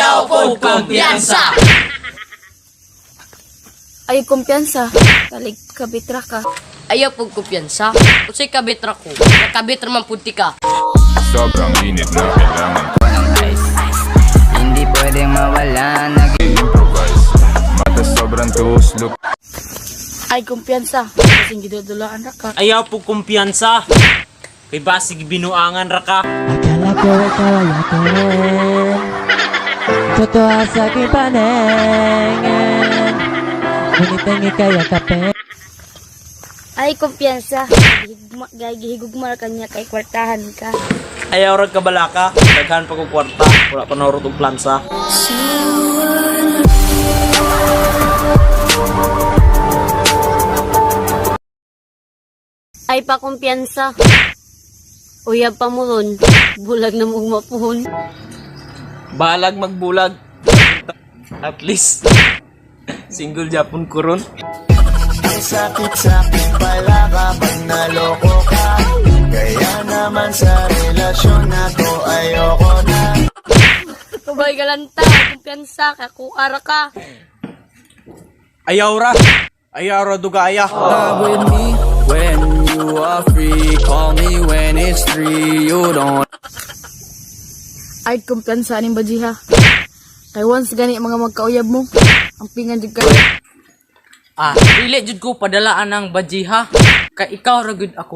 Ayaw po kumpiyansa. Ay kumpiyansa. Talig kabitra ka. Ayaw pong kumpiyansa. Usay kabitra ko. Nakabitra man puti ka. Sobrang init na kailangan ko ng ice. Hindi pwedeng mawala. i-improvise. Mata sobrang tuslok. Ay kumpiyansa. Kasing gidudulaan ra ka. Ayaw po kumpiyansa. Kay basig binuangan ra ka. Akala ko ikaw ay akin. Totoo sa aking paningin. Ngunit ang ika'y akapin. Ay kumpiyansa. Gihigugma ra kanya kay kwartahan ka. Ayaw ra ka balaka. Daghan pa kong kwarta. Wala pa narot og plansa. Ay pa kumpiyansa. Uyab pa mo ron. Bulag na mong mapuhon. Balag magbulag. At least single Japon ko ron. Sakit-sakit pala kapag naloko ka. Kaya naman sa relasyon na to ayoko na. Kubay galanta. Kumpiyansa. Kakuara ka. Ayaw ra. Ayaw ra dugaya. With me when you are free. Call me when it's 3. You don't. Ay kumpiyansa ning bajiha. Kay once gani mga magkauyab mo. Ang pingan jud ka. Dili jud ko padalaan ng bajiha. Kay ikaw ra gud ako